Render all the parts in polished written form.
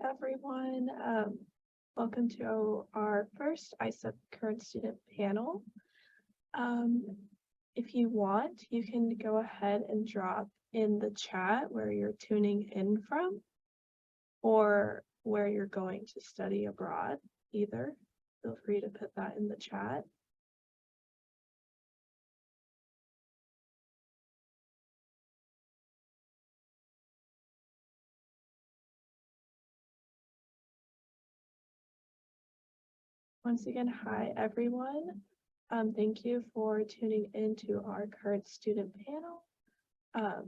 everyone. Welcome to our first ISEP current student panel. If you want, you can go ahead and drop in the chat where you're tuning in from or where you're going to study abroad, either. Feel free to put that in the chat. Once again, hi everyone. Thank you for tuning into our current student panel.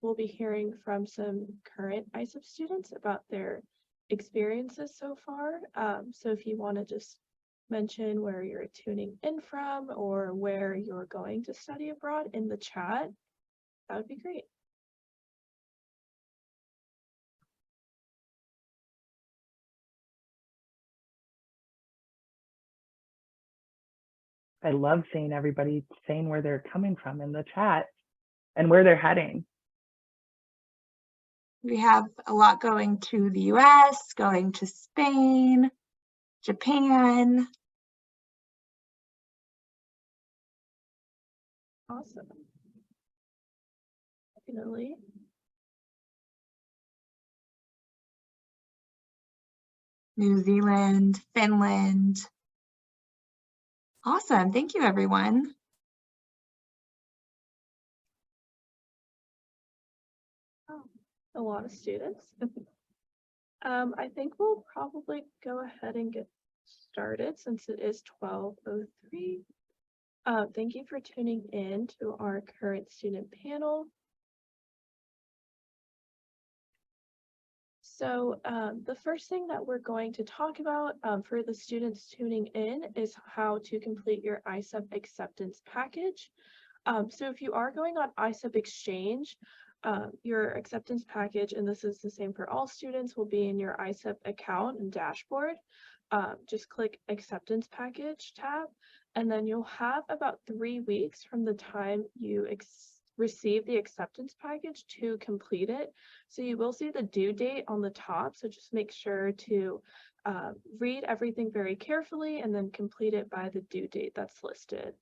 We'll be hearing from some current ISEP students about their experiences so far. So if you want to just mention where you're tuning in from or where you're going to study abroad in the chat, that would be great. I love seeing everybody saying where they're coming from in the chat and where they're heading. We have a lot going to the US, going to Spain, Japan. Awesome. Definitely. New Zealand, Finland. Awesome. Thank you, everyone. Oh, a lot of students. I think we'll probably go ahead and get started since it is 12:03. Thank you for tuning in to our current student panel. So the first thing that we're going to talk about for the students tuning in is how to complete your ISEP acceptance package. So if you are going on ISEP Exchange, your acceptance package, and this is the same for all students, will be in your ISEP account and dashboard. Just click Acceptance Package tab, and then you'll have about 3 weeks from the time you receive the acceptance package to complete it. So you will see the due date on the top, so just make sure to read everything very carefully and then complete it by the due date that's listed.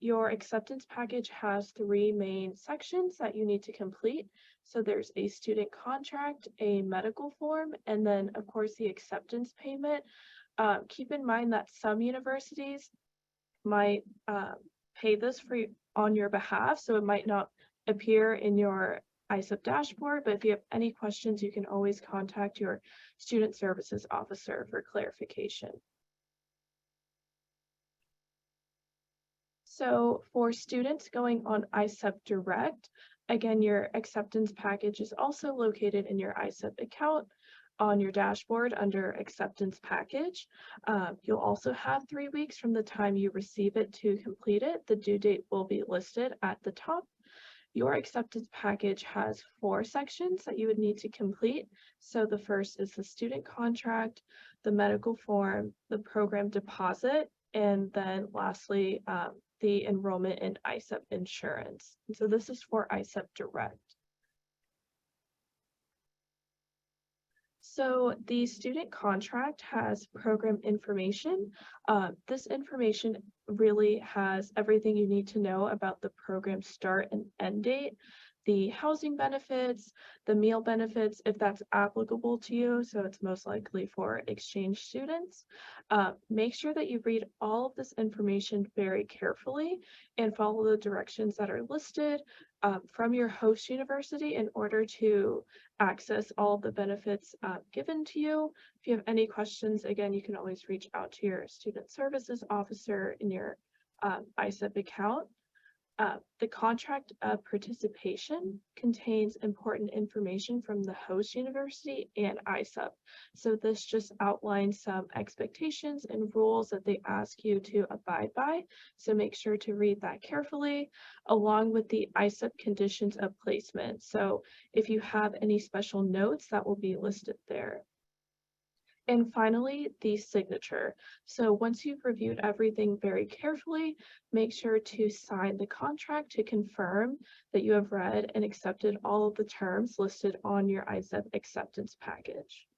Your acceptance package has 3 main sections that you need to complete. So there's a student contract, a medical form, and then of course the acceptance payment. Keep in mind that some universities might pay this on your behalf, so it might not appear in your ISEP dashboard, but if you have any questions, you can always contact your student services officer for clarification. So for students going on ISEP Direct, again, your acceptance package is also located in your ISEP account on your dashboard under acceptance package. You'll also have 3 weeks from the time you receive it to complete it. The due date will be listed at the top. Your acceptance package has 4 sections that you would need to complete. So the first is the student contract, the medical form, the program deposit, and then lastly, the enrollment in ISEP insurance. And so this is for ISEP Direct. So the student contract has program information. This information really has everything you need to know about the program start and end date, the housing benefits, the meal benefits, if that's applicable to you, so it's most likely for exchange students. Make sure that you read all of this information very carefully and follow the directions that are listed from your host university in order to access all of the benefits given to you. If you have any questions, again, you can always reach out to your student services officer in your ISEP account. The contract of participation contains important information from the host university and ISEP. So this just outlines some expectations and rules that they ask you to abide by. So make sure to read that carefully, along with the ISEP conditions of placement. So if you have any special notes, that will be listed there. And finally, the signature. So once you've reviewed everything very carefully, make sure to sign the contract to confirm that you have read and accepted all of the terms listed on your ISEP acceptance package.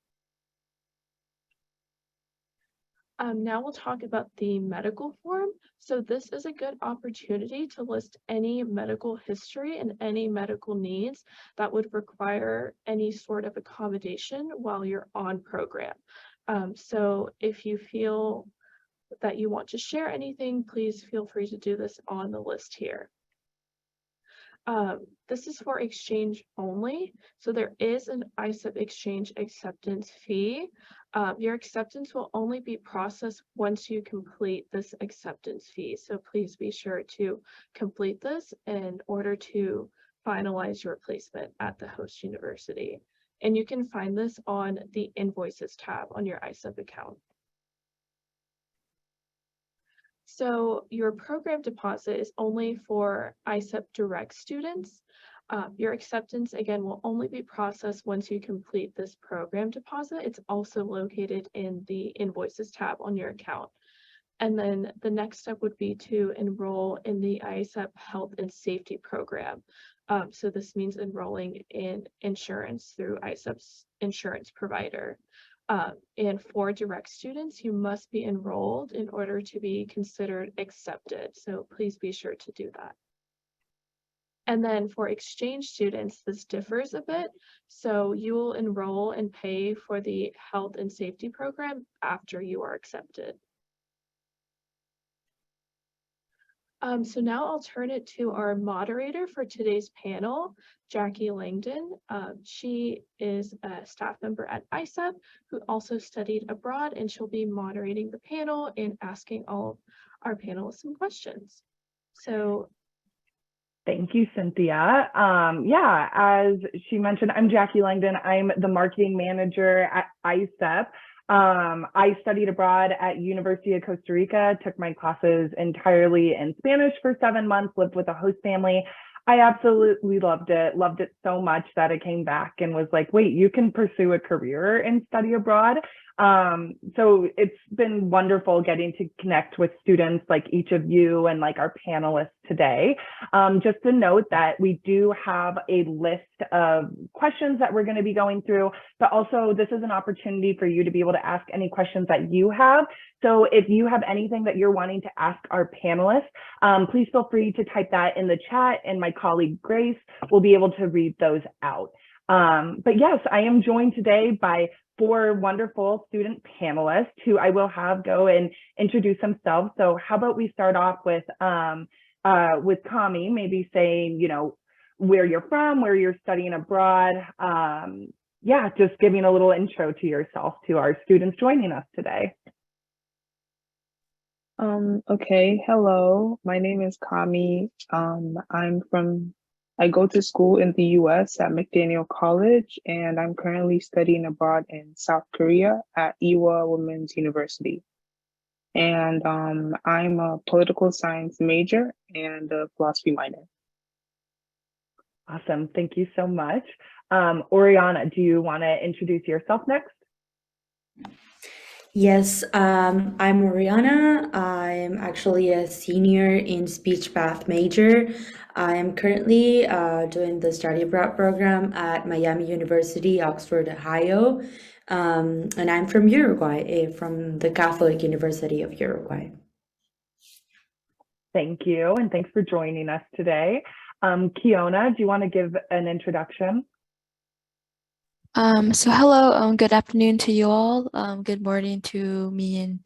Now we'll talk about the medical form. So this is a good opportunity to list any medical history and any medical needs that would require any sort of accommodation while you're on program. So if you feel that you want to share anything, please feel free to do this on the list here. This is for exchange only. So there is an ISEP exchange acceptance fee. Your acceptance will only be processed once you complete this acceptance fee. So please be sure to complete this in order to finalize your placement at the host university. And you can find this on the invoices tab on your ISEP account. So your program deposit is only for ISEP direct students. Your acceptance, again, will only be processed once you complete this program deposit. It's also located in the invoices tab on your account. And then the next step would be to enroll in the ISEP health and safety program. So this means enrolling in insurance through ISEP's insurance provider. And for direct students, you must be enrolled in order to be considered accepted. So please be sure to do that. And then for exchange students, this differs a bit. So you will enroll and pay for the health and safety program after you are accepted. So now I'll turn it to our moderator for today's panel, Jackie Langdon. She is a staff member at ISEP who also studied abroad, and she'll be moderating the panel and asking all of our panelists some questions. So thank you, Cynthia. Yeah, as she mentioned, I'm Jackie Langdon. I'm the marketing manager at ISEP. I studied abroad at University of Costa Rica, took my classes entirely in Spanish for 7 months, lived with a host family. I absolutely loved it so much that I came back and was like, wait, you can pursue a career and study abroad. So it's been wonderful getting to connect with students like each of you and like our panelists today. Just to note that we do have a list of questions that we're going to be going through, but also this is an opportunity for you to be able to ask any questions that you have. So if you have anything that you're wanting to ask our panelists, please feel free to type that in the chat, and my colleague Grace will be able to read those out. But yes, I am joined today by 4 wonderful student panelists who I will have go and introduce themselves. So how about we start off with Kami, maybe saying, you know, where you're from, where you're studying abroad. Yeah, just giving a little intro to yourself to our students joining us today. Okay, hello, my name is Kami. I go to school in the US at McDaniel College, and I'm currently studying abroad in South Korea at Ewha Women's University. And I'm a political science major and a philosophy minor. Awesome, thank you so much. Oriana, do you want to introduce yourself next? Yes, I'm Oriana. I'm actually a senior in speech path major. I am currently doing the study abroad program at Miami University, Oxford, Ohio. And I'm from Uruguay, from the Catholic University of Uruguay. Thank you, and thanks for joining us today. Kiona, do you want to give an introduction? So hello, good afternoon to you all. Good morning to me and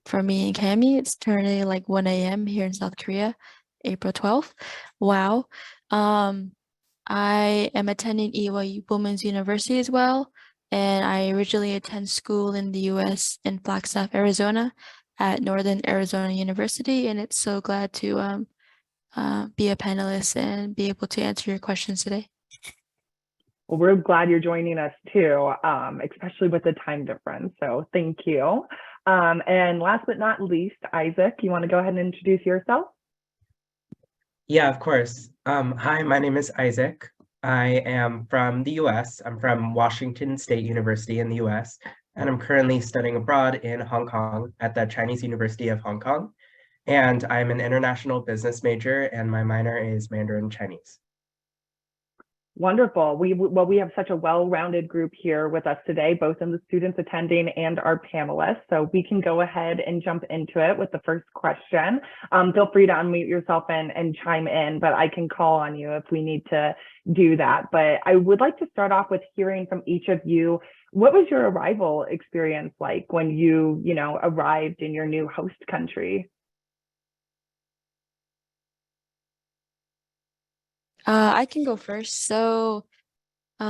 Cami. It's currently like 1 a.m. here in South Korea, April 12th. Wow. I am attending Ewha Women's University as well, and I originally attend school in the US in Flagstaff, Arizona at Northern Arizona University, and it's so glad to be a panelist and be able to answer your questions today. Well, we're glad you're joining us too, especially with the time difference. So thank you. And last but not least, Isaac, you want to go ahead and introduce yourself? Yeah, of course. Hi, my name is Isaac. I am from the US. I'm from Washington State University in the US, and I'm currently studying abroad in Hong Kong at the Chinese University of Hong Kong. And I'm an international business major, and my minor is Mandarin Chinese. Wonderful. We have such a well-rounded group here with us today, both in the students attending and our panelists. So we can go ahead and jump into it with the first question. Feel free to unmute yourself and chime in, but I can call on you if we need to do that. But I would like to start off with hearing from each of you. What was your arrival experience like when you arrived in your new host country? I can go first. So, it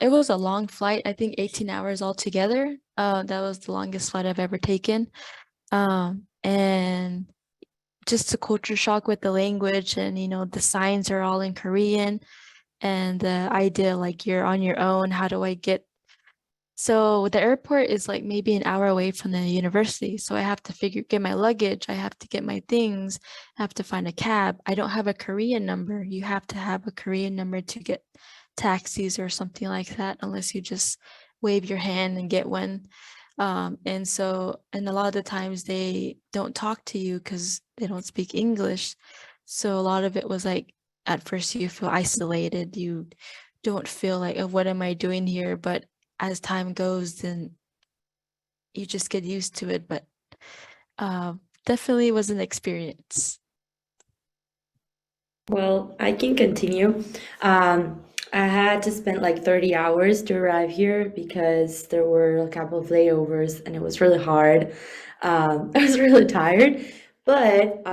was a long flight. I think 18 hours altogether. That was the longest flight I've ever taken. And just the culture shock with the language, and the signs are all in Korean, and the idea like you're on your own. How do I get? So the airport is like maybe an hour away from the university. So I have to get my luggage. I have to get my things. I have to find a cab. I don't have a Korean number. You have to have a Korean number to get taxis or something like that, unless you just wave your hand and get one. And a lot of the times they don't talk to you because they don't speak English. So a lot of it was like, at first you feel isolated. You don't feel like, oh, what am I doing here? But as time goes, then you just get used to it. But definitely was an experience. Well, I can continue. I had to spend like 30 hours to arrive here because there were a couple of layovers and it was really hard. I was really tired. But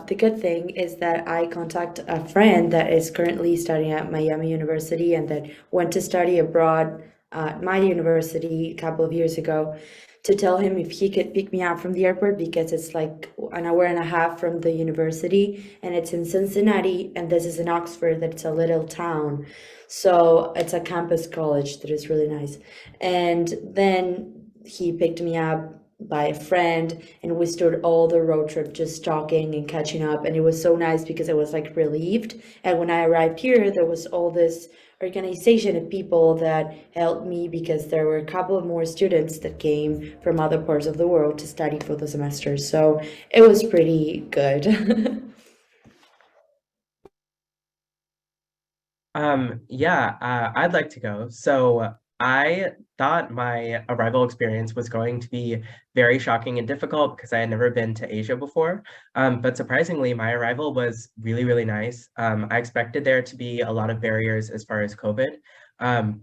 the good thing is that I contact a friend that is currently studying at Miami University and that went to study abroad at my university a couple of years ago, to tell him if he could pick me up from the airport, because it's like an hour and a half from the university, and it's in Cincinnati, and this is in Oxford, that's a little town. So it's a campus college that is really nice. And then he picked me up by a friend, and we stood all the road trip just talking and catching up, and it was so nice because I was like relieved. And when I arrived here, there was all this organization of people that helped me, because there were a couple of more students that came from other parts of the world to study for the semester. So it was pretty good. I'd like to go. So I thought my arrival experience was going to be very shocking and difficult because I had never been to Asia before. But surprisingly, my arrival was really, really nice. I expected there to be a lot of barriers as far as COVID,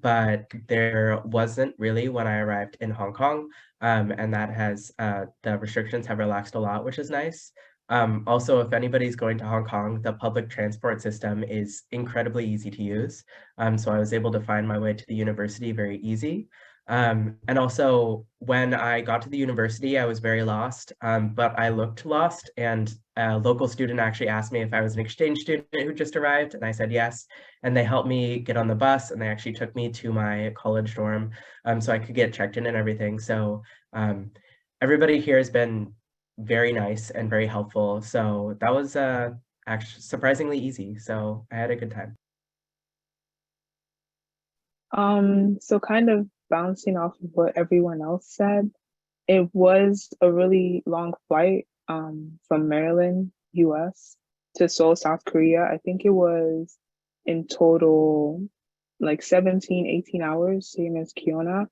but there wasn't really when I arrived in Hong Kong. And that has, the restrictions have relaxed a lot, which is nice. Also, if anybody's going to Hong Kong, the public transport system is incredibly easy to use. So I was able to find my way to the university very easy. And also, when I got to the university, I was very lost, but I looked lost, and a local student actually asked me if I was an exchange student who just arrived, and I said yes. And they helped me get on the bus, and they actually took me to my college dorm, so I could get checked in and everything. So everybody here has been very nice and very helpful. So that was actually surprisingly easy. So I had a good time. So kind of bouncing off of what everyone else said, it was a really long flight from Maryland, US to Seoul, South Korea. I think it was in total like 17, 18 hours, same as Kiona.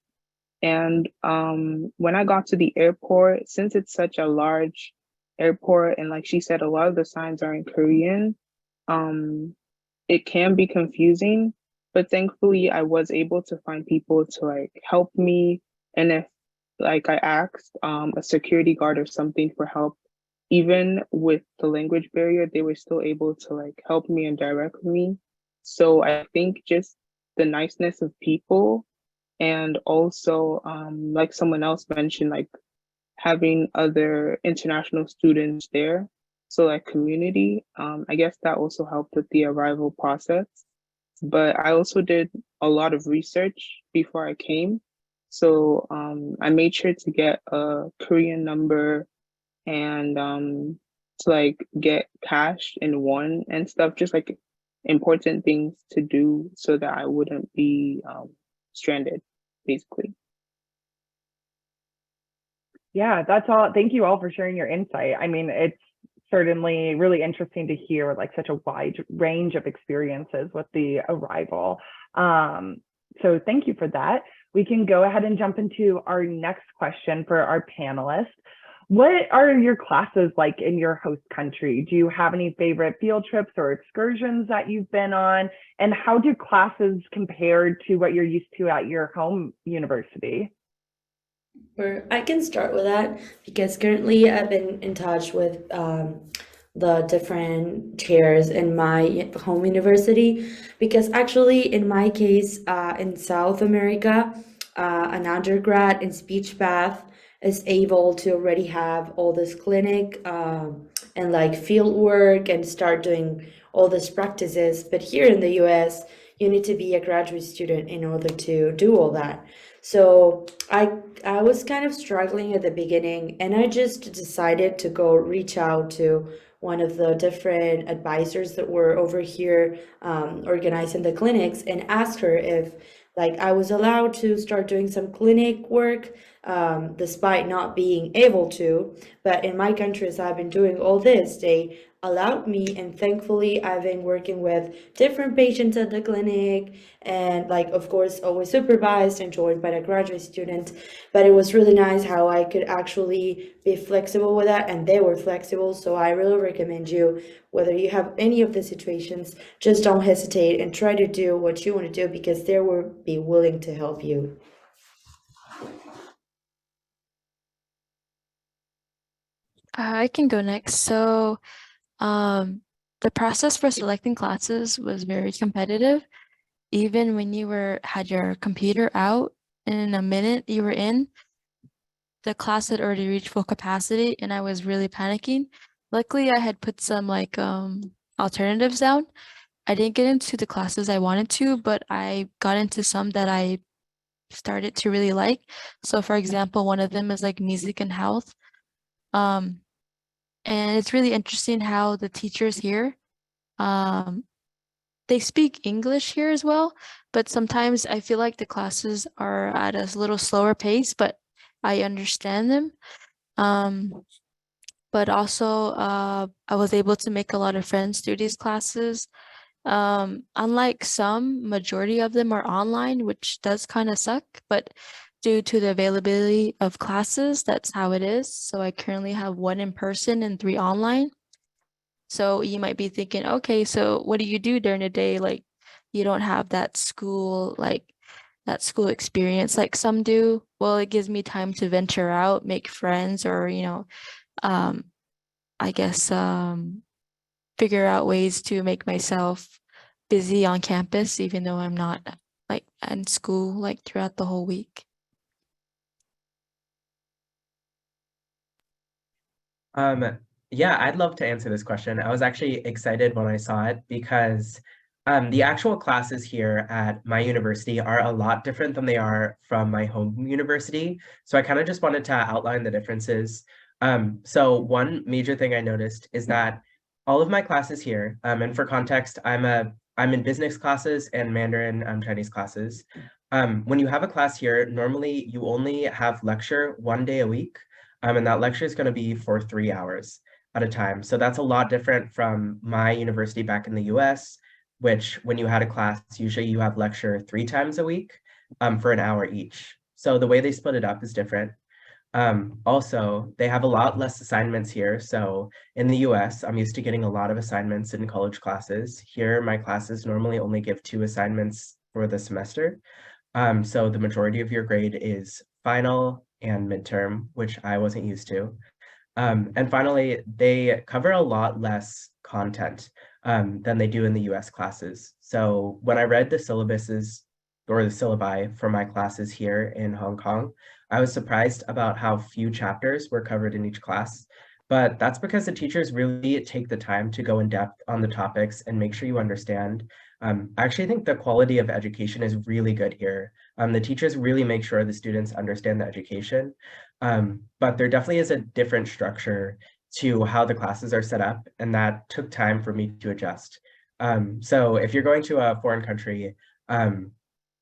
And when I got to the airport, since it's such a large airport, and like she said, a lot of the signs are in Korean, it can be confusing. But thankfully, I was able to find people to like help me. And if like I asked a security guard or something for help, even with the language barrier, they were still able to like help me and direct me. So I think just the niceness of people, and also like someone else mentioned, like having other international students there, so like community, I guess that also helped with the arrival process. But I also did a lot of research before I came. So I made sure to get a Korean number, and to like get cash in won and stuff, just like important things to do so that I wouldn't be stranded, basically. Yeah, that's all. Thank you all for sharing your insight. I mean, it's certainly really interesting to hear like such a wide range of experiences with the arrival. So thank you for that. We can go ahead and jump into our next question for our panelists. What are your classes like in your host country? Do you have any favorite field trips or excursions that you've been on? And how do classes compare to what you're used to at your home university? Or I can start with that because currently I've been in touch with the different chairs in my home university. Because actually, in my case, in South America, an undergrad in speech path is able to already have all this clinic and like field work and start doing all these practices. But here in the US, you need to be a graduate student in order to do all that. So I was kind of struggling at the beginning, and I just decided to go reach out to one of the different advisors that were over here organizing the clinics and ask her if like I was allowed to start doing some clinic work despite not being able to. But in my country, as I've been doing all this, they allowed me, and thankfully I've been working with different patients at the clinic, and like of course always supervised and joined by the graduate student. But it was really nice how I could actually be flexible with that, and they were flexible. So I really recommend you, whether you have any of the situations, just don't hesitate and try to do what you want to do, because they will be willing to help you. I can go next. So, the process for selecting classes was very competitive. Even when you had your computer out, in a minute you were in, the class had already reached full capacity, and I was really panicking. Luckily, I had put some like alternatives down. I didn't get into the classes I wanted to, but I got into some that I started to really like. So, for example, one of them is like music and health. Um, and it's really interesting how the teachers here, um, they speak English here as well, but sometimes I feel like the classes are at a little slower pace, but I understand them. But also, I was able to make a lot of friends through these classes. Unlike some, majority of them are online, which does kind of suck, but due to the availability of classes, that's how it is. So I currently have 1 in person and 3 online. So you might be thinking, okay, so what do you do during the day? Like you don't have that school experience like some do. Well, it gives me time to venture out, make friends, or, um, I guess figure out ways to make myself busy on campus, even though I'm not like in school like throughout the whole week. Yeah, I'd love to answer this question. I was actually excited when I saw it because the actual classes here at my university are a lot different than they are from my home university. So I kind of just wanted to outline the differences. So one major thing I noticed is that all of my classes here, and for context, I'm in business classes and Mandarin Chinese classes. When you have a class here, normally you only have lecture 1 day a week. And that lecture is going to be for 3 hours at a time. So that's a lot different from my university back in the US, which when you had a class, usually you have lecture 3 times a week for an hour each. So the way they split it up is different. Also, they have a lot less assignments here. So in the US, I'm used to getting a lot of assignments in college classes. Here, my classes normally only give 2 assignments for the semester. So the majority of your grade is final and midterm, which I wasn't used to. And finally, they cover a lot less content than they do in the US classes. So when I read the syllabuses or the syllabi for my classes here in Hong Kong, I was surprised about how few chapters were covered in each class. But that's because the teachers really take the time to go in depth on the topics and make sure you understand. I actually think the quality of education is really good here. The teachers really make sure the students understand the education. But there definitely is a different structure to how the classes are set up, and that took time for me to adjust. So if you're going to a foreign country,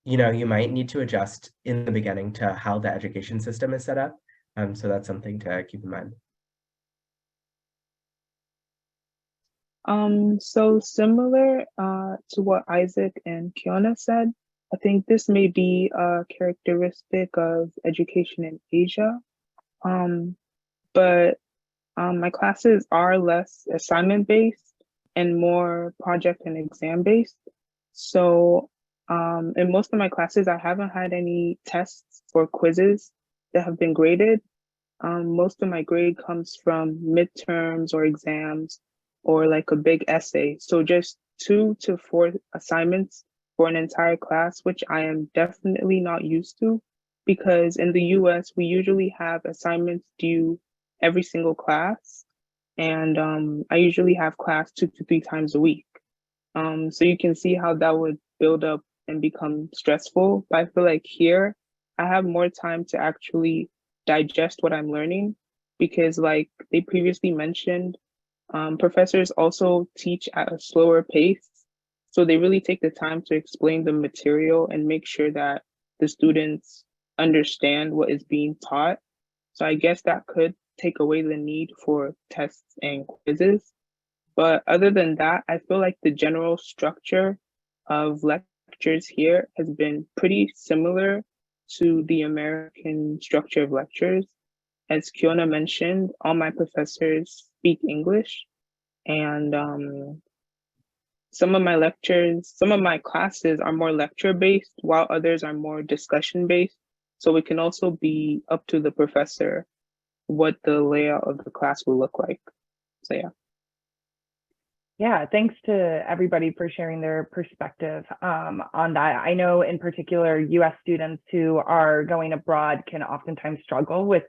you might need to adjust in the beginning to how the education system is set up. So that's something to keep in mind. So similar to what Isaac and Kiona said, I think this may be a characteristic of education in Asia. But my classes are less assignment based and more project and exam based. So in most of my classes, I haven't had any tests or quizzes that have been graded. Most of my grade comes from midterms or exams or like a big essay. So just 2 to 4 assignments for an entire class, which I am definitely not used to because in the US, we usually have assignments due every single class. And I usually have class 2 to 3 times a week. So you can see how that would build up and become stressful. But I feel like here, I have more time to actually digest what I'm learning because, like they previously mentioned, professors also teach at a slower pace. So they really take the time to explain the material and make sure that the students understand what is being taught. So I guess that could take away the need for tests and quizzes. But other than that, I feel like the general structure of lectures here has been pretty similar to the American structure of lectures. As Kiona mentioned, all my professors speak English, and some of my classes are more lecture based, while others are more discussion based. So it can also be up to the professor what the layout of the class will look like. So yeah. Yeah, thanks to everybody for sharing their perspective on that. I know in particular, US students who are going abroad can oftentimes struggle with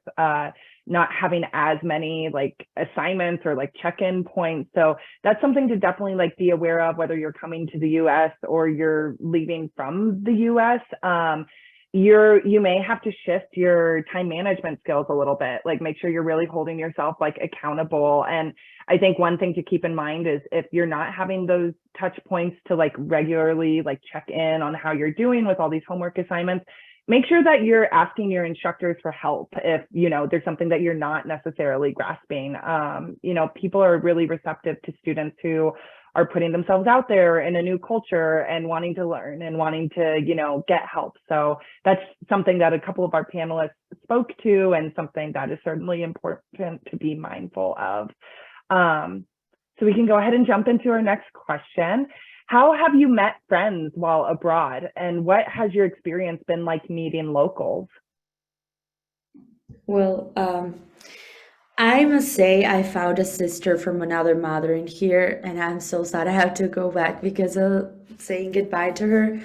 not having as many like assignments or like check-in points. So that's something to definitely like be aware of, whether you're coming to the US or you're leaving from the US. You may have to shift your time management skills a little bit, like make sure you're really holding yourself like accountable. And I think one thing to keep in mind is if you're not having those touch points to like regularly like check in on how you're doing with all these homework assignments, make sure that you're asking your instructors for help if there's something that you're not necessarily grasping. People are really receptive to students who are putting themselves out there in a new culture and wanting to learn and wanting to get help. So that's something that a couple of our panelists spoke to and something that is certainly important to be mindful of. So we can go ahead and jump into our next question. How have you met friends while abroad, and what has your experience been like meeting locals? Well, I must say I found a sister from another mother in here, and I'm so sad I have to go back because of saying goodbye to her.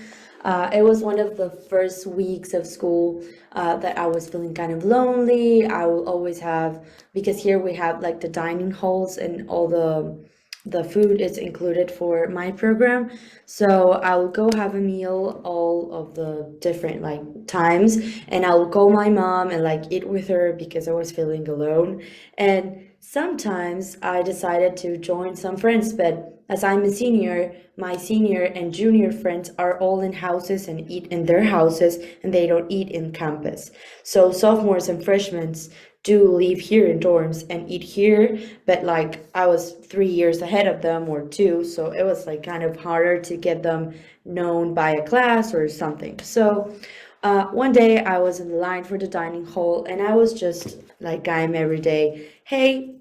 It was one of the first weeks of school that I was feeling kind of lonely. I will always have, because here we have like the dining halls and all the food is included for my program. So I will go have a meal all of the different like times, and I will call my mom and like eat with her because I was feeling alone. And sometimes I decided to join some friends, but as I'm a senior, my senior and junior friends are all in houses and eat in their houses, and they don't eat in campus. So sophomores and freshmen do live here in dorms and eat here, but like I was 3 years ahead of them or 2, so it was like kind of harder to get them known by a class or something. So one day I was in the line for the dining hall, and I was just like I'm every day, hey,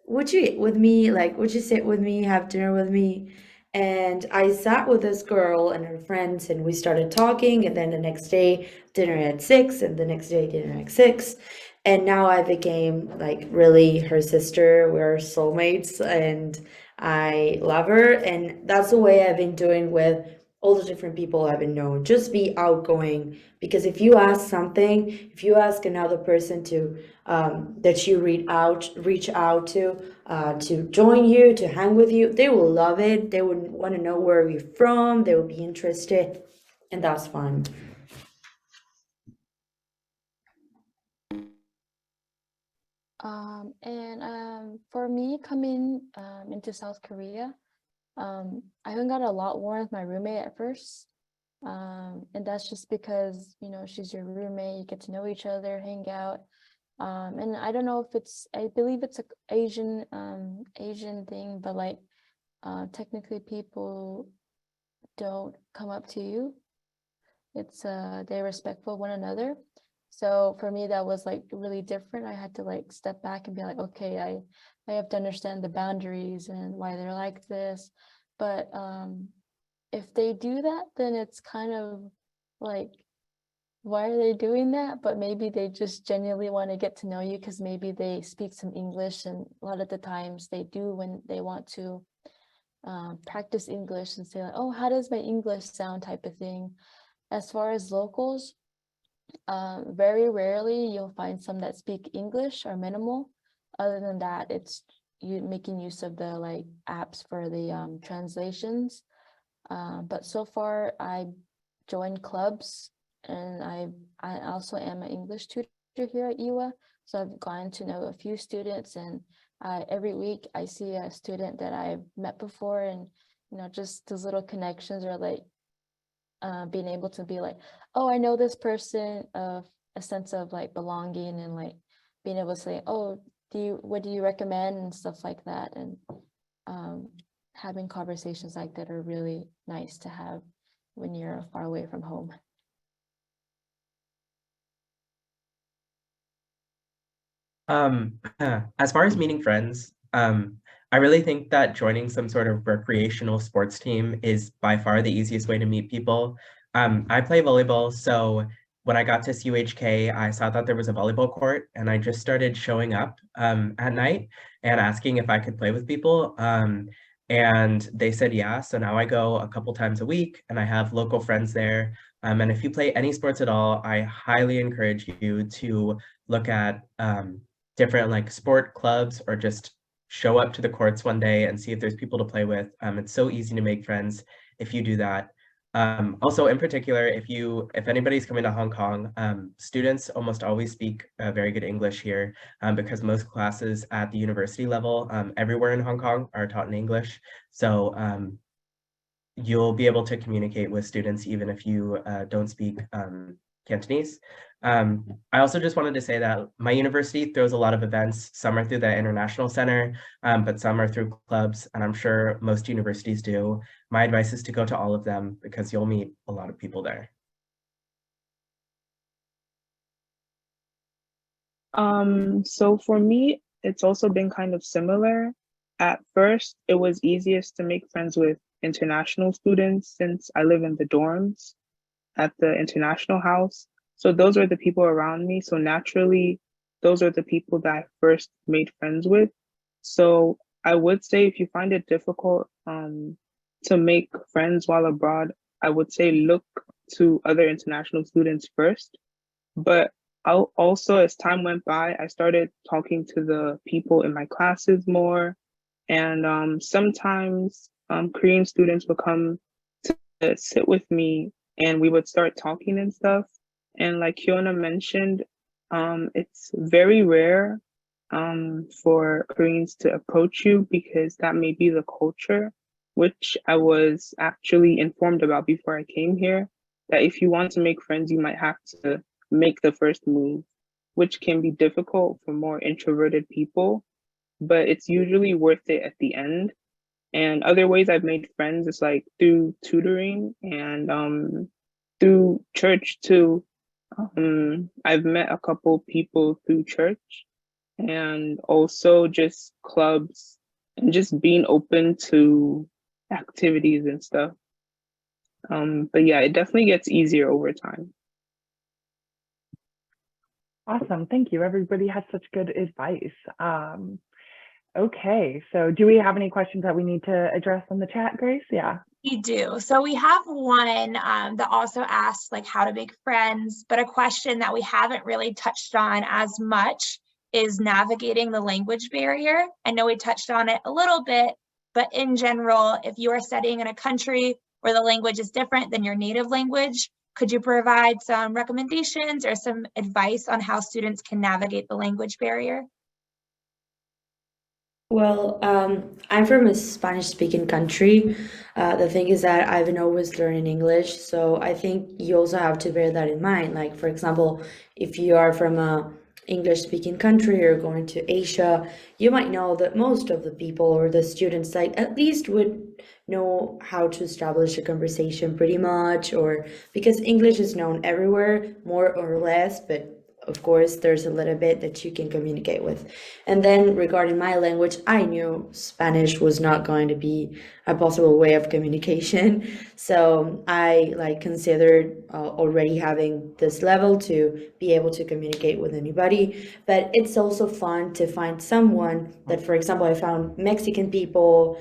would you eat with me? Like, would you sit with me, have dinner with me? And I sat with this girl and her friends, and we started talking. And then the next day, dinner at 6, and the next day, dinner at 6. And now I became like really her sister. We're soulmates, and I love her. And that's the way I've been doing with all the different people I've been known. Just be outgoing, because if you ask something, if you ask another person to that you reach out to join you, to hang with you, they will love it. They would want to know where you're from. They will be interested, and that's fun. For me coming into South Korea, I hung out a lot more with my roommate at first. And that's just because, she's your roommate, you get to know each other, hang out. And I don't know if I believe it's a Asian thing, but like technically people don't come up to you. It's they're respectful of one another. So for me, that was like really different. I had to like step back and be like, okay, I have to understand the boundaries and why they're like this. But if they do that, then it's kind of like, why are they doing that? But maybe they just genuinely want to get to know you because maybe they speak some English, and a lot of the times they do when they want to practice English and say like, oh, how does my English sound type of thing. As far as locals, very rarely you'll find some that speak English or minimal. Other than that, it's you making use of the like apps for the translations. But so far I joined clubs, and I also am an English tutor here at IWA. So I've gotten to know a few students, and every week I see a student that I've met before, and just those little connections are like being able to be like, oh, I know this person, of a sense of like belonging, and like being able to say, oh, what do you recommend and stuff like that. And having conversations like that are really nice to have when you're far away from home. As far as meeting friends, I really think that joining some sort of recreational sports team is by far the easiest way to meet people. I play volleyball, so when I got to CUHK, I saw that there was a volleyball court, and I just started showing up at night and asking if I could play with people. And they said yeah, so now I go a couple times a week, and I have local friends there. And if you play any sports at all, I highly encourage you to look at different like sport clubs, or just show up to the courts one day and see if there's people to play with. It's so easy to make friends if you do that. Also, in particular, if anybody's coming to Hong Kong, students almost always speak very good English here, because most classes at the university level everywhere in Hong Kong are taught in English. So you'll be able to communicate with students even if you don't speak Cantonese. I also just wanted to say that my university throws a lot of events. Some are through the International Center, but some are through clubs, and I'm sure most universities do. My advice is to go to all of them because you'll meet a lot of people there. So for me, it's also been kind of similar. At first, it was easiest to make friends with international students since I live in the dorms at the international house. So those are the people around me. So naturally, those are the people that I first made friends with. So I would say if you find it difficult to make friends while abroad, I would say look to other international students first. But also, as time went by, I started talking to the people in my classes more. And sometimes Korean students would come to sit with me, and we would start talking and stuff. And like Kiona mentioned, it's very rare for Koreans to approach you because that may be the culture, which I was actually informed about before I came here, that if you want to make friends, you might have to make the first move, which can be difficult for more introverted people, but it's usually worth it at the end. And other ways I've made friends is like through tutoring and through church too. I've met a couple people through church, and also just clubs, and just being open to activities and stuff. But yeah, it definitely gets easier over time. Awesome. Thank you. Everybody has such good advice. Okay, so do we have any questions that we need to address in the chat, Grace? Yeah. We do. So we have one that also asks like how to make friends, but a question that we haven't really touched on as much is navigating the language barrier. I know we touched on it a little bit, but in general, if you are studying in a country where the language is different than your native language, could you provide some recommendations or some advice on how students can navigate the language barrier? Well, I'm from a Spanish-speaking country. The thing is that I've been always learning English, so I think you also have to bear that in mind. Like, for example, if you are from a English speaking country or going to Asia, you might know that most of the people or the students like at least would know how to establish a conversation pretty much, or because English is known everywhere more or less, but of course there's a little bit that you can communicate with. And then regarding my language, I knew Spanish was not going to be a possible way of communication. So I like considered already having this level to be able to communicate with anybody. But it's also fun to find someone that, for example, I found Mexican people,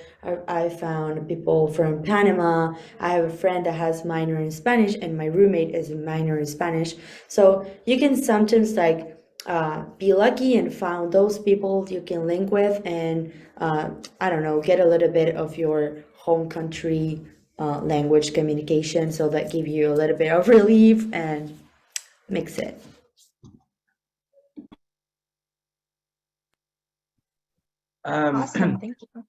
I found people from Panama. I have a friend that has minor in Spanish, and my roommate is a minor in Spanish. So you can sometimes like be lucky and found those people you can link with, and I don't know, get a little bit of your home country language communication, so that give you a little bit of relief and mix it. Awesome, thank you.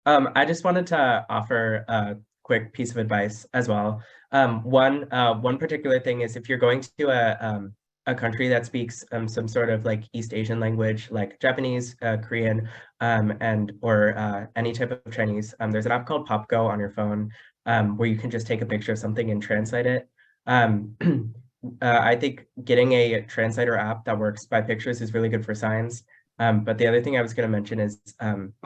I just wanted to offer a quick piece of advice as well. One particular thing is if you're going to a country that speaks some sort of like East Asian language, like Japanese, Korean, and or any type of Chinese, there's an app called PopGo on your phone where you can just take a picture of something and translate it. I think getting a translator app that works by pictures is really good for signs. But the other thing I was going to mention is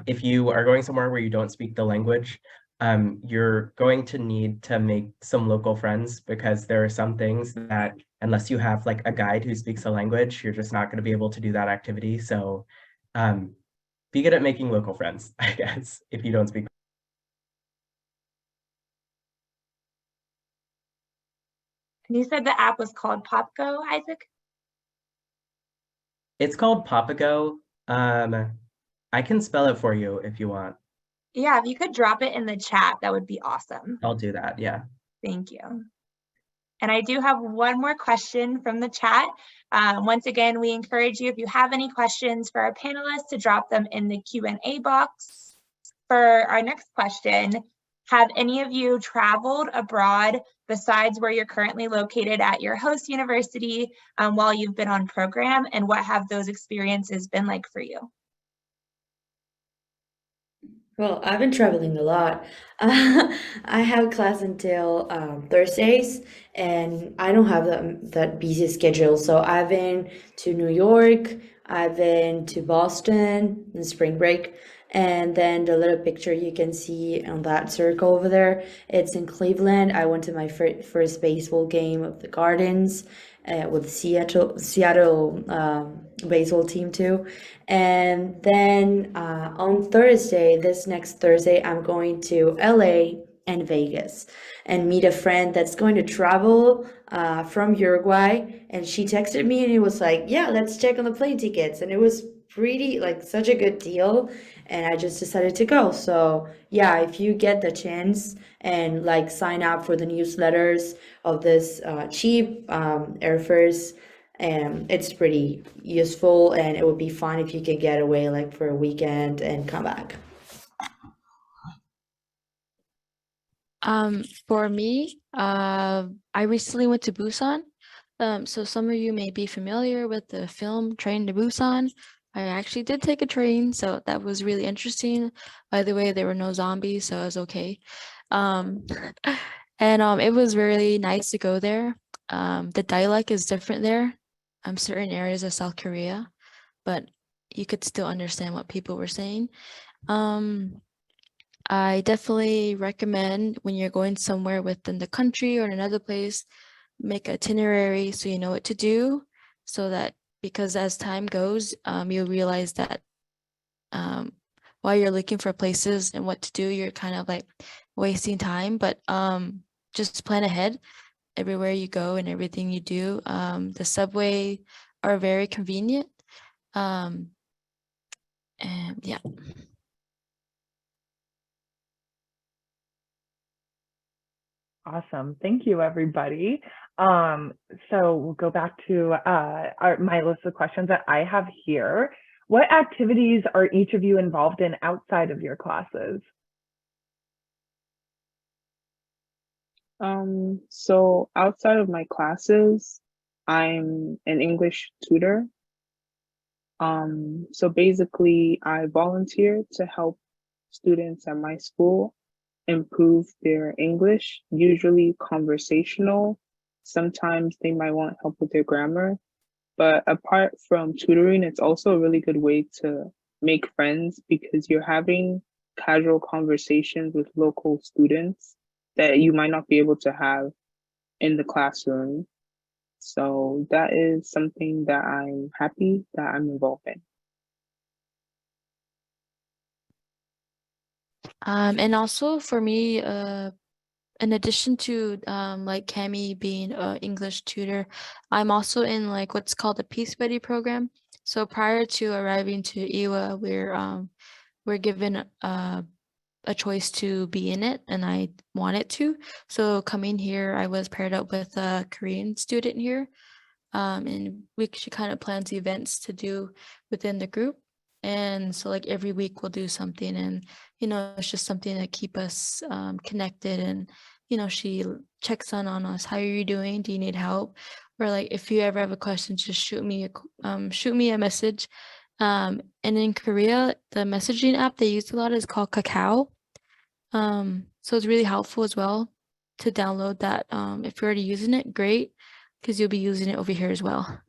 if you are going somewhere where you don't speak the language, you're going to need to make some local friends, because there are some things that unless you have like a guide who speaks the language, you're just not going to be able to do that activity. So be good at making local friends, I guess, if you don't speak. And you said the app was called PopGo, Isaac? It's called Papago. I can spell it for you if you want. Yeah, if you could drop it in the chat, that would be awesome. I'll do that, yeah. Thank you. And I do have one more question from the chat. Once again, we encourage you, if you have any questions for our panelists, to drop them in the Q&A box. For our next question, have any of you traveled abroad besides where you're currently located at your host university while you've been on program, and what have those experiences been like for you? Well, I've been traveling a lot. I have class until Thursdays, and I don't have that busy schedule. So I've been to New York, I've been to Boston in spring break, and then the little picture you can see on that circle over there, it's in Cleveland. I went to my first baseball game of the Gardens with Seattle baseball team too. And then on Thursday, this next Thursday, I'm going to LA and Vegas and meet a friend that's going to travel from Uruguay. And she texted me and it was like, yeah, let's check on the plane tickets. And it was pretty, like, such a good deal. And I just decided to go. So yeah, if you get the chance and like sign up for the newsletters of this cheap airfares, it's pretty useful, and it would be fun if you can get away like for a weekend and come back. For me, I recently went to Busan. So some of you may be familiar with the film Train to Busan. I actually did take a train, so that was really interesting. By the way, there were no zombies, so it was okay. And it was really nice to go there. The dialect is different there. Certain areas of South Korea, but you could still understand what people were saying. I definitely recommend when you're going somewhere within the country or another place, make an itinerary so you know what to do, so that because as time goes, you'll realize that while you're looking for places and what to do, you're kind of like wasting time. But just plan ahead everywhere you go and everything you do. The subway are very convenient. And yeah. Awesome. Thank you, everybody. So we'll go back to my list of questions that I have here. What activities are each of you involved in outside of your classes? So outside of my classes, I'm an English tutor. So basically, I volunteer to help students at my school improve their English, usually conversational. Sometimes they might want help with their grammar. But apart from tutoring, it's also a really good way to make friends because you're having casual conversations with local students that you might not be able to have in the classroom. So that is something that I'm happy that I'm involved in. And also for me, in addition to like Cami being an English tutor, I'm also in like what's called a Peace Buddy program. So prior to arriving to IWA, we're given a choice to be in it, and I wanted to. So coming here, I was paired up with a Korean student here, and she kind of plans events to do within the group. And so like every week we'll do something, and it's just something to keep us connected. And she checks on us. How are you doing? Do you need help? Or like if you ever have a question, just shoot me a message. And in Korea, the messaging app they use a lot is called Kakao. So it's really helpful as well to download that. If you're already using it, great, because you'll be using it over here as well.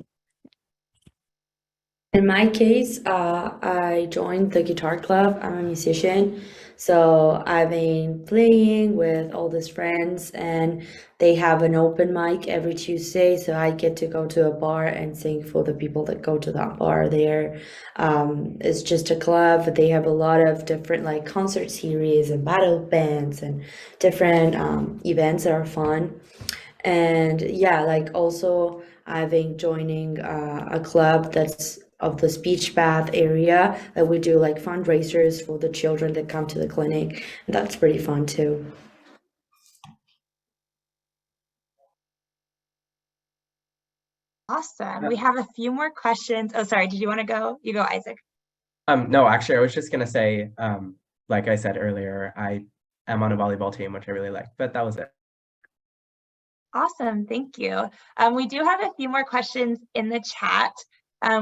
In my case, I joined the guitar club. I'm a musician, so I've been playing with all these friends, and they have an open mic every Tuesday. So I get to go to a bar and sing for the people that go to that bar there. It's just a club. They have a lot of different like concert series and battle bands and different events that are fun. And yeah, like also I've been joining a club that's of the speech path area that we do like fundraisers for the children that come to the clinic. And that's pretty fun too. Awesome. We have a few more questions. Oh, sorry. Did you want to go? You go, Isaac. No, actually, I was just gonna say, like I said earlier, I am on a volleyball team, which I really like, but that was it. Awesome. Thank you. We do have a few more questions in the chat.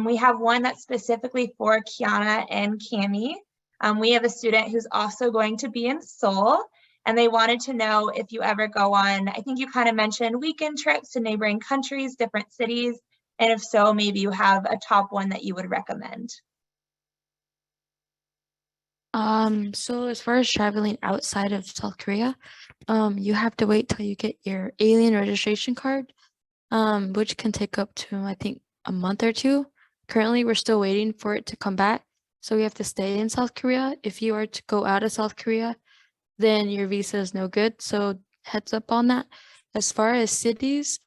We have one that's specifically for Kiana and Cami. We have a student who's also going to be in Seoul, and they wanted to know if you ever go on, I think you kind of mentioned weekend trips to neighboring countries, different cities, and if so, maybe you have a top one that you would recommend. So as far as traveling outside of South Korea, you have to wait till you get your alien registration card, which can take up to, I think, a month or two. Currently, we're still waiting for it to come back. So we have to stay in South Korea. If you are to go out of South Korea, then your visa is no good. So heads up on that. As far as cities,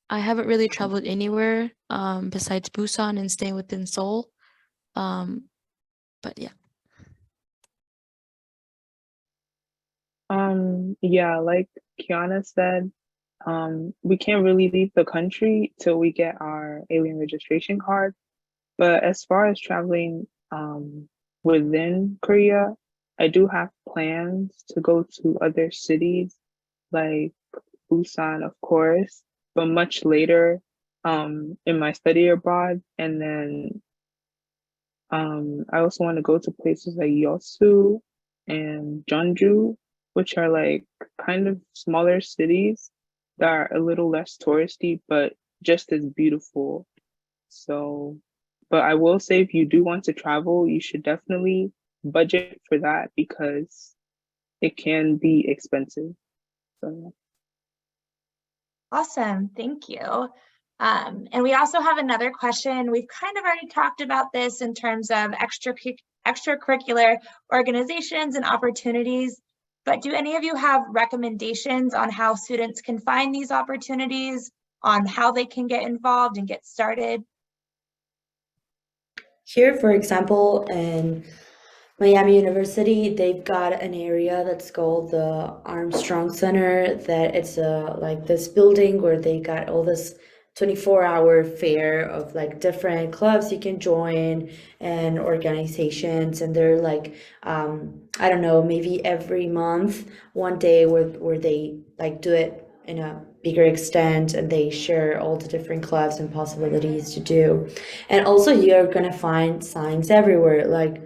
I haven't really traveled anywhere besides Busan and staying within Seoul. But yeah. Yeah, like Kiana said, we can't really leave the country till we get our alien registration card. But as far as traveling within Korea, I do have plans to go to other cities like Busan, of course, but much later in my study abroad. And then I also want to go to places like Yosu and Jeonju, which are like kind of smaller cities that are a little less touristy, but just as beautiful. So, but I will say if you do want to travel, you should definitely budget for that because it can be expensive. So, Awesome. Thank you. And we also have another question. We've kind of already talked about this in terms of extracurricular organizations and opportunities, but do any of you have recommendations on how students can find these opportunities, on how they can get involved and get started? Here, for example, in Miami University, they've got an area that's called the Armstrong Center, that it's like this building where they got all this 24-hour fair of like different clubs you can join and organizations, and they're like I don't know, maybe every month one day where they like do it in a bigger extent, and they share all the different clubs and possibilities to do. And also you're gonna find signs everywhere, like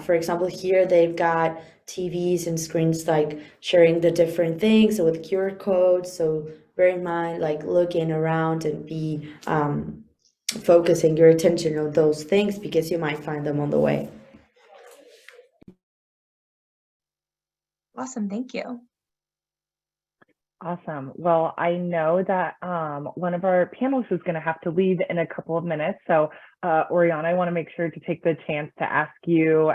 for example, here they've got TVs and screens like sharing the different things with QR codes. So bear in mind, like looking around and be focusing your attention on those things, because you might find them on the way. Awesome, thank you. Awesome. Well, I know that one of our panelists is going to have to leave in a couple of minutes. So, Oriana, I want to make sure to take the chance to ask you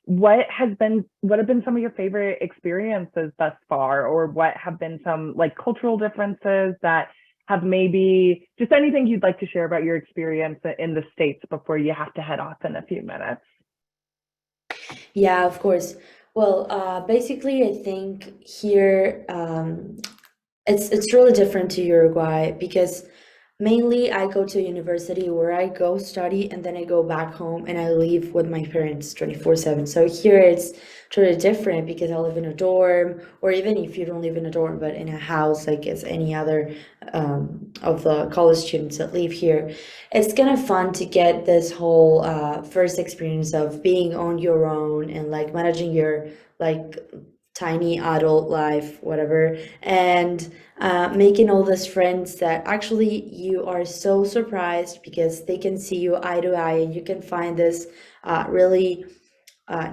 what have been some of your favorite experiences thus far, or what have been some like cultural differences that have maybe just anything you'd like to share about your experience in the States before you have to head off in a few minutes. Yeah, of course. Well, basically, I think here it's really different to Uruguay, because mainly I go to university where I go study and then I go back home and I live with my parents 24/7. So here it's totally different, because I live in a dorm, or even if you don't live in a dorm but in a house like as any other of the college students that live here. It's kind of fun to get this whole first experience of being on your own and like managing your like tiny adult life, whatever, and making all these friends that actually you are so surprised because they can see you eye to eye, and you can find this really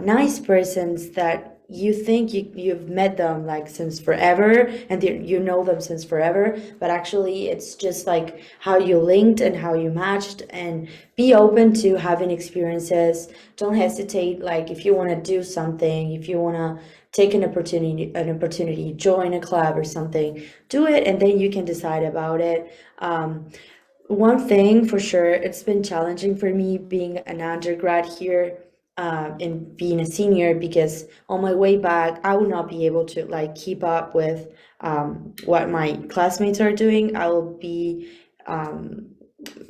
nice persons that you think you've met them like since forever, and you know them since forever, but actually it's just like how you linked and how you matched. And be open to having experiences. Don't hesitate, like if you want to do something, if you want to take an opportunity, join a club or something, do it, and then you can decide about it. One thing for sure, it's been challenging for me being an undergrad here and being a senior, because on my way back, I will not be able to like keep up with what my classmates are doing. I will be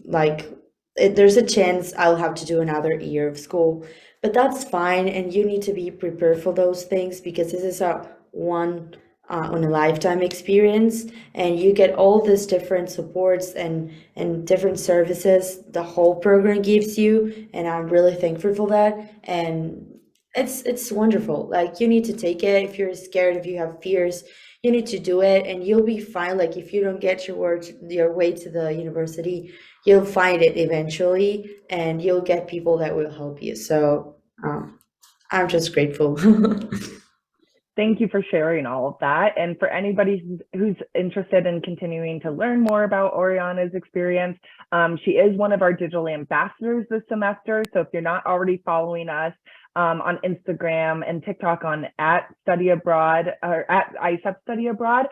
like, there's a chance I'll have to do another year of school, but that's fine. And you need to be prepared for those things, because this is a one on a lifetime experience, and you get all these different supports and different services the whole program gives you, and I'm really thankful for that. And it's wonderful. Like, you need to take it. If you're scared, if you have fears, you need to do it, and you'll be fine. Like, if you don't get your way to the university, you'll find it eventually, and you'll get people that will help you. So I'm just grateful. Thank you for sharing all of that. And for anybody who's interested in continuing to learn more about Oriana's experience, she is one of our digital ambassadors this semester. So if you're not already following us on Instagram and TikTok on @studyabroad or @ISEP Study Abroad,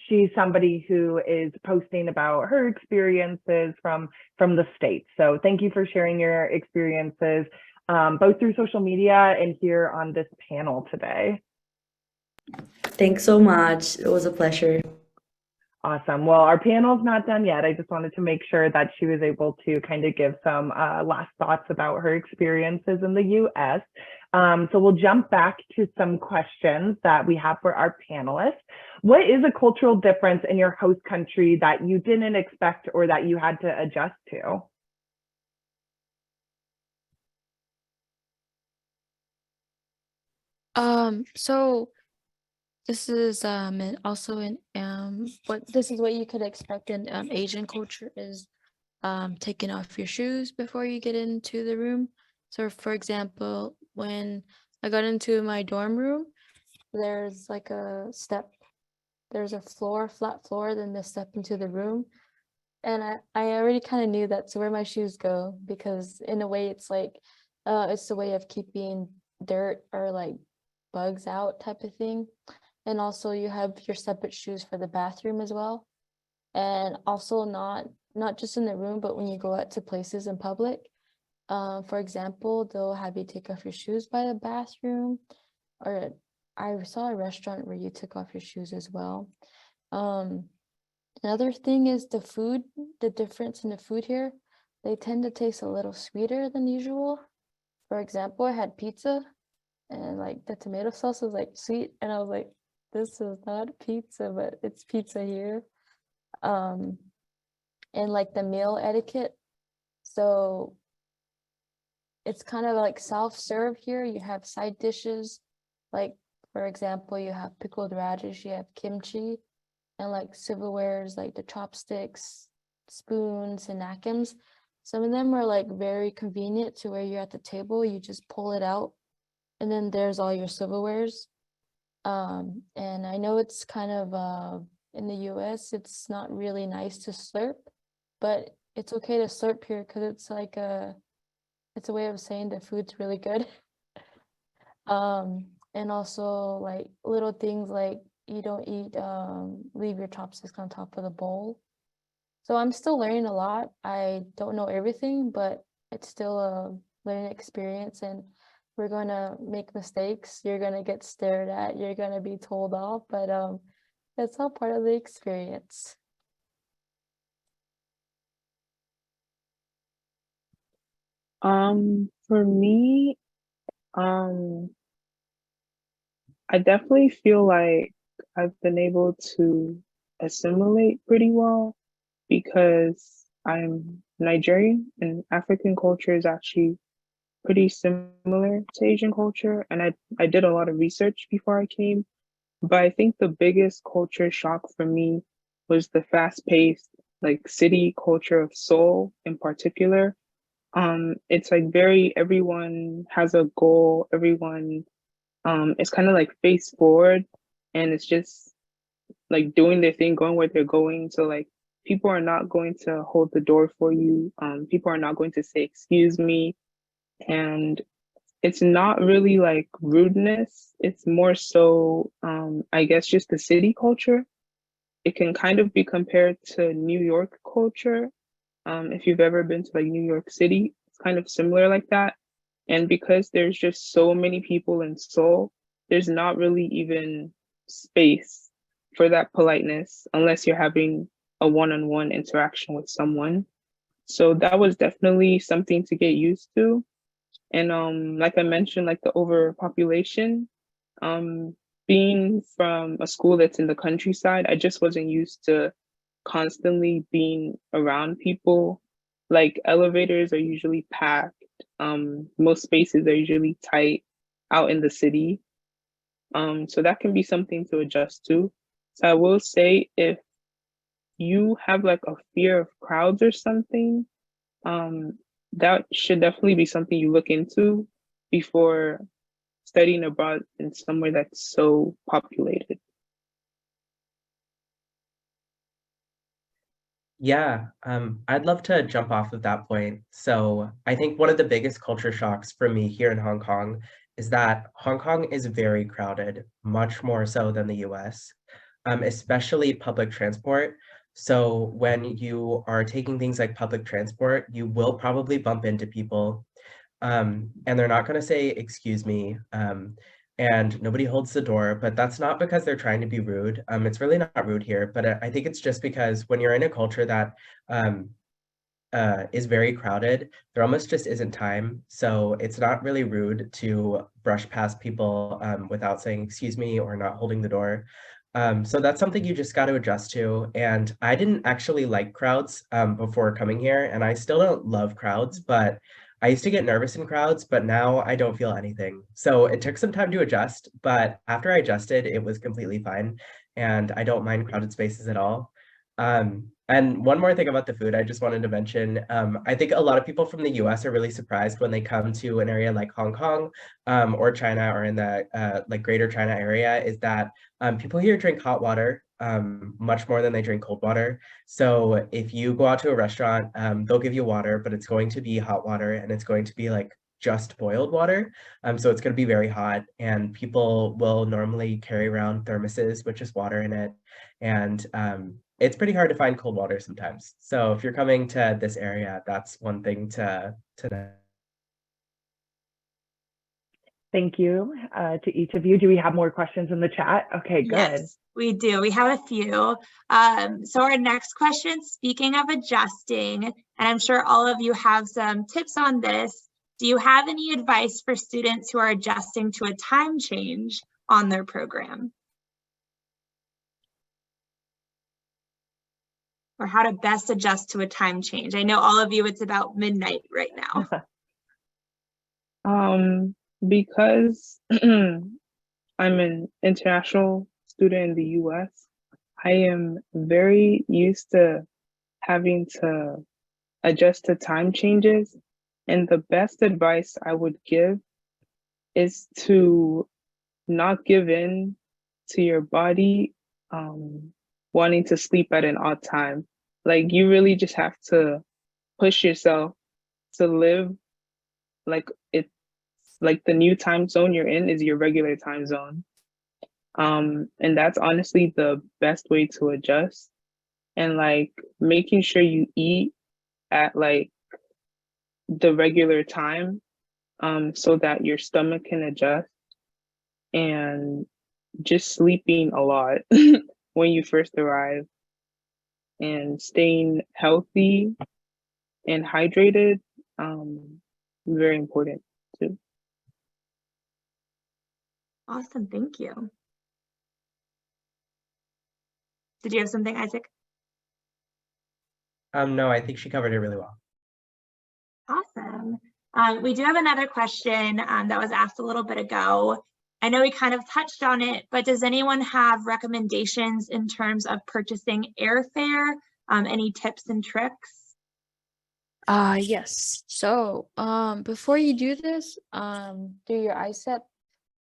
she's somebody who is posting about her experiences from the States. So thank you for sharing your experiences both through social media and here on this panel today. Thanks so much. It was a pleasure. Awesome. Well, our panel's not done yet. I just wanted to make sure that she was able to kind of give some last thoughts about her experiences in the US. So we'll jump back to some questions that we have for our panelists. What is a cultural difference in your host country that you didn't expect or that you had to adjust to? So this is also in this is what you could expect in Asian culture is taking off your shoes before you get into the room. So for example, when I got into my dorm room, there's like a step, there's a flat floor, then the step into the room. And I already kind of knew that's where my shoes go, because in a way it's like it's a way of keeping dirt or like bugs out type of thing. And also you have your separate shoes for the bathroom as well. And also not just in the room, but when you go out to places in public. For example, they'll have you take off your shoes by the bathroom, or I saw a restaurant where you took off your shoes as well. Another thing is the food, the difference in the food here. They tend to taste a little sweeter than usual. For example, I had pizza and like the tomato sauce was like sweet, and I was like, this is not pizza, but it's pizza here. And like the meal etiquette. So it's kind of like self-serve here. You have side dishes, like for example, you have pickled radish, you have kimchi, and like silverwares like the chopsticks, spoons, and napkins. Some of them are like very convenient to where you're at the table, you just pull it out, and then there's all your silverwares. And I know it's kind of in the US, it's not really nice to slurp, but it's okay to slurp here because it's like it's a way of saying the food's really good. And also like little things like you don't leave your chopsticks on top of the bowl. So I'm still learning a lot. I don't know everything, but it's still a learning experience, and we're gonna make mistakes. You're gonna get stared at, you're gonna be told off, but that's all part of the experience. For me, I definitely feel like I've been able to assimilate pretty well because I'm Nigerian and African culture is actually pretty similar to Asian culture. And I did a lot of research before I came, but I think the biggest culture shock for me was the fast-paced, like city culture of Seoul in particular. It's like everyone has a goal, everyone it's kind of like face forward, and it's just like doing their thing, going where they're going. So like people are not going to hold the door for you. People are not going to say excuse me, and it's not really like rudeness. It's more so I guess just the city culture. It can kind of be compared to New York culture. If you've ever been to like New York City, it's kind of similar like that. And because there's just so many people in Seoul, there's not really even space for that politeness unless you're having a one-on-one interaction with someone. So that was definitely something to get used to. And like I mentioned, like the overpopulation, being from a school that's in the countryside, I just wasn't used to constantly being around people. Like elevators are usually packed. Most spaces are usually tight out in the city. So that can be something to adjust to. So I will say if you have like a fear of crowds or something, that should definitely be something you look into before studying abroad in somewhere that's so populated. Yeah, I'd love to jump off of that point. So I think one of the biggest culture shocks for me here in Hong Kong is that Hong Kong is very crowded, much more so than the US, especially public transport. So when you are taking things like public transport, you will probably bump into people, and they're not going to say, excuse me. And nobody holds the door, but that's not because they're trying to be rude. It's really not rude here, but I think it's just because when you're in a culture that is very crowded, there almost just isn't time. So it's not really rude to brush past people without saying excuse me or not holding the door. So that's something you just got to adjust to. And I didn't actually like crowds before coming here, and I still don't love crowds, but I used to get nervous in crowds, but now I don't feel anything. So it took some time to adjust, but after I adjusted, it was completely fine. And I don't mind crowded spaces at all. And one more thing about the food I just wanted to mention. I think a lot of people from the US are really surprised when they come to an area like Hong Kong or China or in the like greater China area, is that people here drink hot water much more than they drink cold water. So if you go out to a restaurant, they'll give you water, but it's going to be hot water and it's going to be like just boiled water. So it's going to be very hot, and people will normally carry around thermoses with just water in it. And it's pretty hard to find cold water sometimes. So if you're coming to this area, that's one thing to know. Thank you to each of you. Do we have more questions in the chat? Okay, good. Yes, we do. We have a few. So our next question, speaking of adjusting, and I'm sure all of you have some tips on this, do you have any advice for students who are adjusting to a time change on their program? or how to best adjust to a time change? I know all of you, it's about midnight right now. Because I'm an international student in the US, I am very used to having to adjust to time changes. And the best advice I would give is to not give in to your body wanting to sleep at an odd time. Like you really just have to push yourself to live like it's like the new time zone you're in is your regular time zone. And that's honestly the best way to adjust. And like making sure you eat at like the regular time so that your stomach can adjust, and just sleeping a lot when you first arrive, and staying healthy and hydrated, very important too. Awesome, thank you. Did you have something, Isaac? No, I think she covered it really well. Awesome. We do have another question that was asked a little bit ago. I know we kind of touched on it, but does anyone have recommendations in terms of purchasing airfare? Any tips and tricks? Yes. So, before you do this, do your ISEP,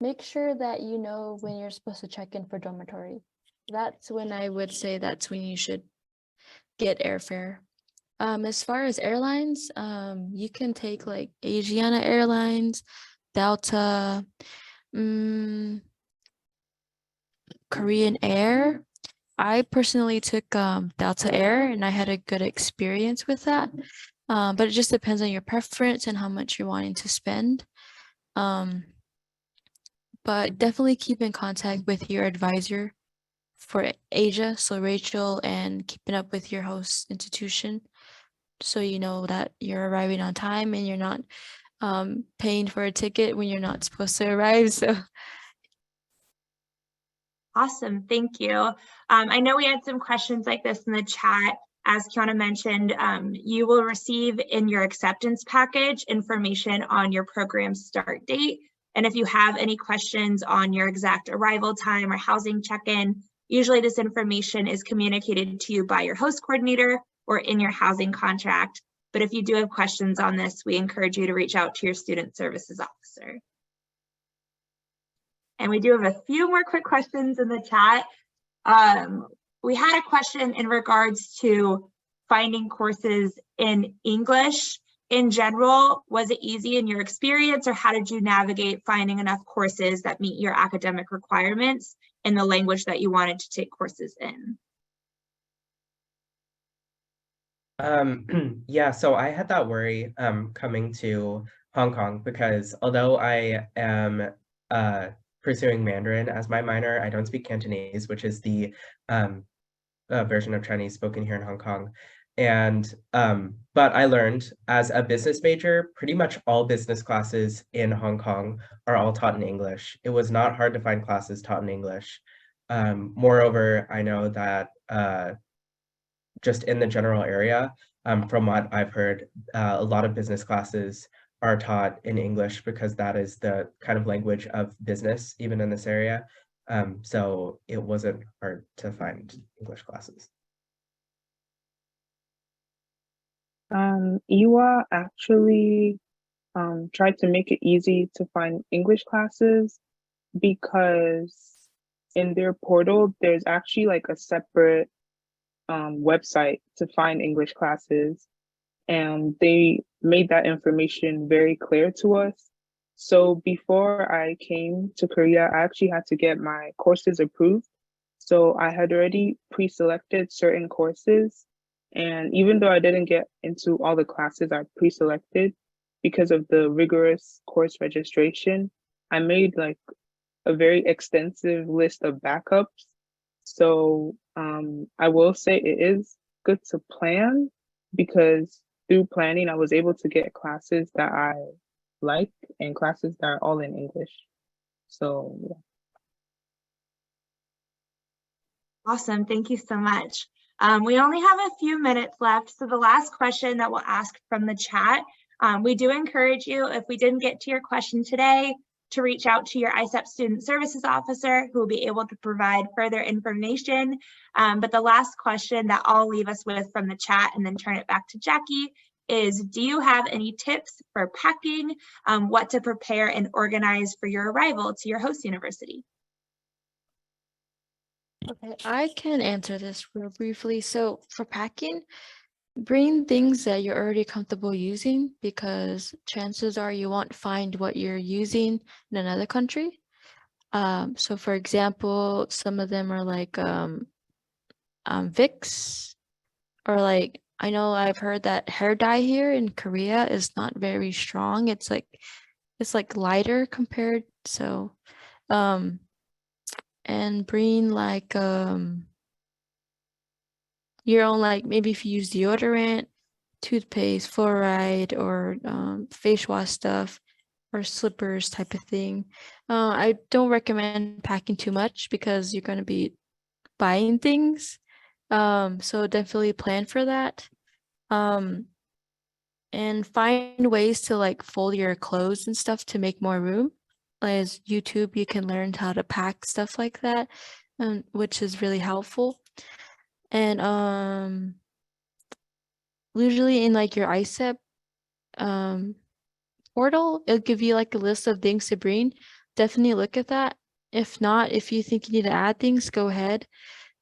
make sure that you know when you're supposed to check in for dormitory. That's when I would say that's when you should get airfare. As far as airlines, you can take like Asiana Airlines, Delta, Korean Air. I personally took Delta Air and I had a good experience with that. But it just depends on your preference and how much you're wanting to spend. But definitely keep in contact with your advisor for Asia, so Rachel, and keeping up with your host institution so you know that you're arriving on time and you're not paying for a ticket when you're not supposed to arrive. So Awesome, thank you. I know we had some questions like this in the chat. As Kiana mentioned, you will receive in your acceptance package information on your program start date. And if you have any questions on your exact arrival time or housing check-in, usually this information is communicated to you by your host coordinator or in your housing contract. But if you do have questions on this, we encourage you to reach out to your student services officer. And we do have a few more quick questions in the chat. We had a question in regards to finding courses in English in general. Was it easy in your experience, or how did you navigate finding enough courses that meet your academic requirements in the language that you wanted to take courses in? Yeah, so I had that worry coming to Hong Kong, because although I am pursuing Mandarin as my minor, I don't speak Cantonese, which is the version of Chinese spoken here in Hong Kong. And but I learned as a business major, pretty much all business classes in Hong Kong are all taught in English. It was not hard to find classes taught in English. Moreover, I know that just in the general area, from what I've heard, a lot of business classes are taught in English because that is the kind of language of business, even in this area. So it wasn't hard to find English classes. EWA actually tried to make it easy to find English classes, because in their portal, there's actually like a separate website to find English classes, and they made that information very clear to us. So before I came to Korea, I actually had to get my courses approved. So I had already pre-selected certain courses, and even though I didn't get into all the classes I pre-selected because of the rigorous course registration, I made like a very extensive list of backups. So I will say it is good to plan, because through planning, I was able to get classes that I like and classes that are all in English. So yeah. Awesome, thank you so much. We only have a few minutes left, so the last question that we'll ask from the chat, we do encourage you, if we didn't get to your question today, to reach out to your ISEP Student Services Officer, who will be able to provide further information. But the last question that I'll leave us with from the chat and then turn it back to Jackie is, do you have any tips for packing, what to prepare and organize for your arrival to your host university? Okay, I can answer this real briefly. So for packing, bring things that you're already comfortable using, because chances are you won't find what you're using in another country. So for example, some of them are like Vicks, or like, I know I've heard that hair dye here in Korea is not very strong. It's like lighter compared. So and bring like your own, like maybe if you use deodorant, toothpaste, fluoride, or face wash stuff, or slippers type of thing. I don't recommend packing too much because you're going to be buying things. So definitely plan for that. And find ways to like fold your clothes and stuff to make more room. As YouTube, you can learn how to pack stuff like that, which is really helpful. And usually in like your ISEP portal, it'll give you like a list of things to bring. Definitely look at that. If not, if you think you need to add things, go ahead.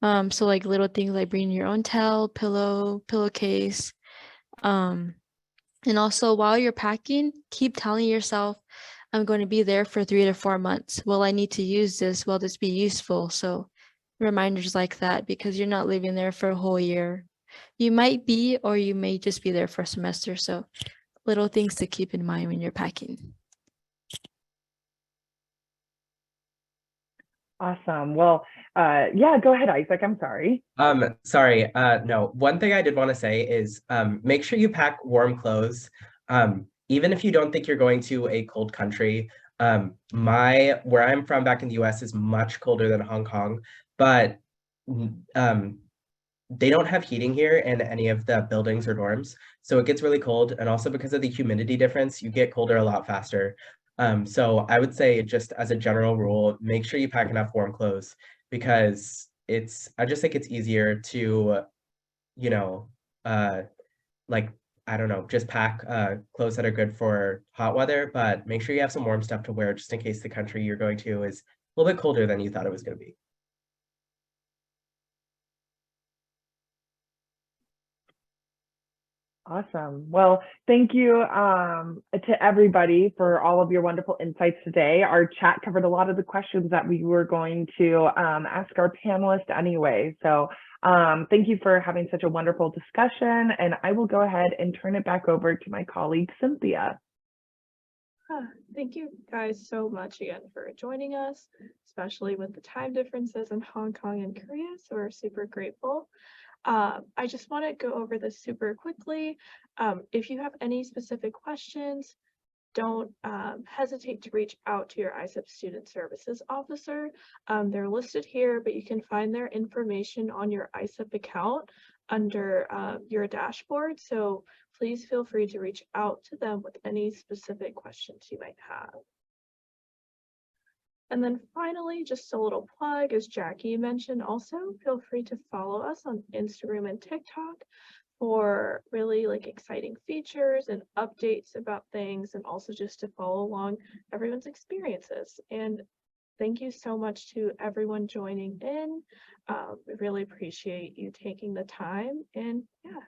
So like little things like bringing your own towel, pillow, pillowcase. And also while you're packing, keep telling yourself, I'm going to be there for 3 to 4 months. Will I need to use this? Will this be useful? So reminders like that, because you're not living there for a whole year. You might be, or you may just be there for a semester. So little things to keep in mind when you're packing. Awesome. Well, yeah, go ahead, Isaac. I'm sorry. Sorry, no, one thing I did want to say is make sure you pack warm clothes. Even if you don't think you're going to a cold country, where I'm from back in the US is much colder than Hong Kong, but they don't have heating here in any of the buildings or dorms. So it gets really cold. And also because of the humidity difference, you get colder a lot faster. So I would say, just as a general rule, make sure you pack enough warm clothes, because I just think it's easier to, you know, like, I don't know, just pack clothes that are good for hot weather, but make sure you have some warm stuff to wear just in case the country you're going to is a little bit colder than you thought it was going to be. Awesome. Well, thank you to everybody for all of your wonderful insights today. Our chat covered a lot of the questions that we were going to ask our panelists anyway. So thank you for having such a wonderful discussion. And I will go ahead and turn it back over to my colleague, Cynthia. Thank you guys so much again for joining us, especially with the time differences in Hong Kong and Korea. So we're super grateful. I just want to go over this super quickly. If you have any specific questions, don't hesitate to reach out to your ISEP Student Services Officer. They're listed here, but you can find their information on your ISEP account under your dashboard. So please feel free to reach out to them with any specific questions you might have. And then finally, just a little plug, as Jackie mentioned, also feel free to follow us on Instagram and TikTok for really like exciting features and updates about things, and also just to follow along everyone's experiences. And thank you so much to everyone joining in. We really appreciate you taking the time, and yeah,